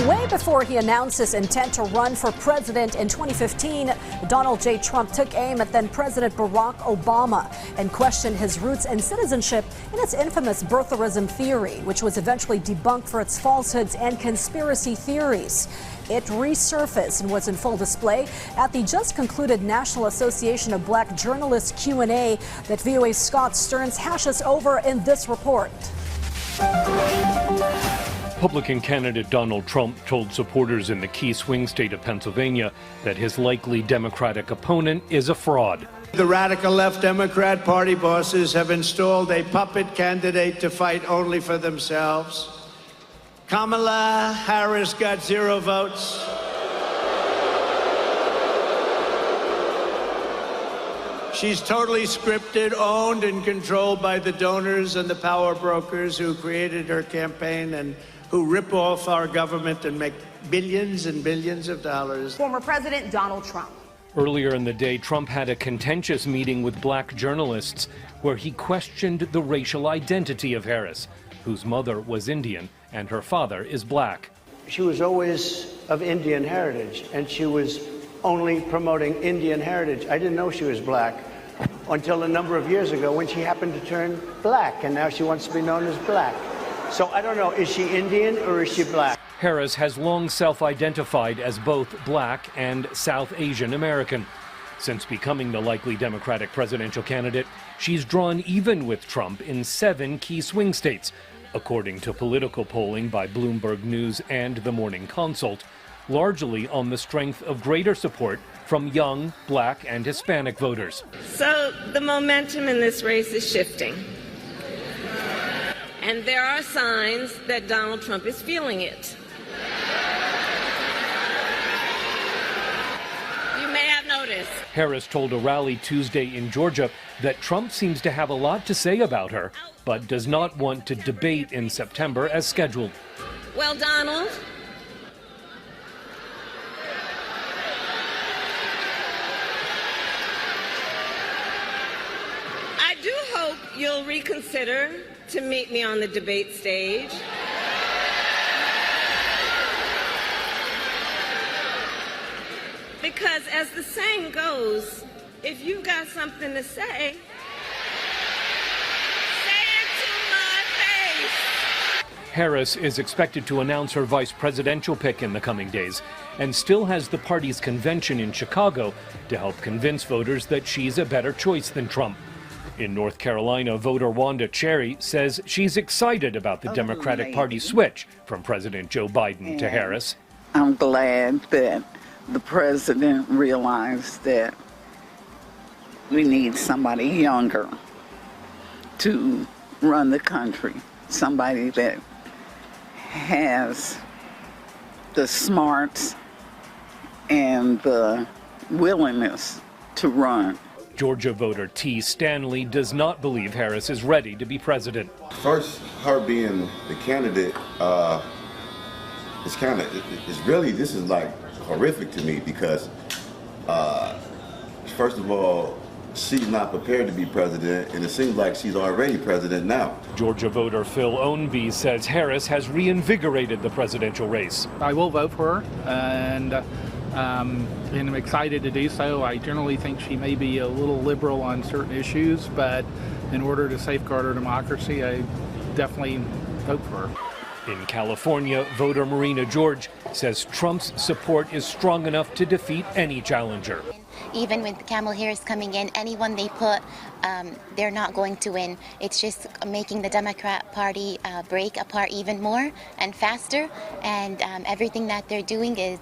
Way before he announced his intent to run for president in 2015, Donald J. Trump took aim at then-President Barack Obama and questioned his roots and citizenship in its infamous birtherism theory, which was eventually debunked for its falsehoods and conspiracy theories. It resurfaced and was in full display at the just concluded National Association of Black Journalists Q&A that VOA's Scott Stearns hashes over in this report. Republican candidate Donald Trump told supporters in the key swing state of Pennsylvania that his likely Democratic opponent is a fraud. The radical left Democrat Party bosses have installed a puppet candidate to fight only for themselves. Kamala Harris got 0 votes. She's totally scripted, owned, and controlled by the donors and the power brokers who created her campaign and who rip off our government and make billions and billions of dollars. Former President Donald Trump. Earlier in the day, Trump had a contentious meeting with black journalists where he questioned the racial identity of Harris, whose mother was Indian and her father is black. She was always of Indian heritage, and she was only promoting Indian heritage. I didn't know she was black until a number of years ago when she happened to turn black, and now she wants to be known as black. So I don't know, is she Indian or is she black? Harris has long self-identified as both black and South Asian American. Since becoming the likely Democratic presidential candidate, she's drawn even with Trump in 7 key swing states, according to political polling by Bloomberg News and The Morning Consult, largely on the strength of greater support from young black and Hispanic voters. So the momentum in this race is shifting. And there are signs that Donald Trump is feeling it. You may have noticed. Harris told a rally Tuesday in Georgia that Trump seems to have a lot to say about her, but does not want to debate in September as scheduled. Well, Donald, I do hope you'll reconsider to meet me on the debate stage. Because as the saying goes, if you've got something to say, say it to my face. Harris is expected to announce her vice presidential pick in the coming days and still has the party's convention in Chicago to help convince voters that she's a better choice than Trump. In North Carolina, voter Wanda Cherry says she's excited about the Democratic Party switch from President Joe Biden to Harris. I'm glad that the president realized that we need somebody younger to run the country, somebody that has the smarts and the willingness to run. Georgia voter T. Stanley does not believe Harris is ready to be president. First, her being the candidate this is like horrific to me because, first of all, she's not prepared to be president, and it seems like she's already president now. Georgia voter Phil Ownby says Harris has reinvigorated the presidential race. I will vote for her, and I'm excited to do so. I generally think she may be a little liberal on certain issues, but in order to safeguard our democracy, I definitely vote for her. In California, voter Marina George says Trump's support is strong enough to defeat any challenger. Even with Kamala Harris coming in, anyone they put, they're not going to win. It's just making the Democrat Party break apart even more and faster, and everything that they're doing is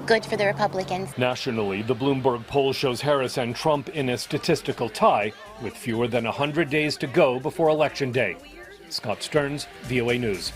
good for the Republicans. Nationally, the Bloomberg poll shows Harris and Trump in a statistical tie with fewer than 100 days to go before Election Day. Scott Stearns, VOA News.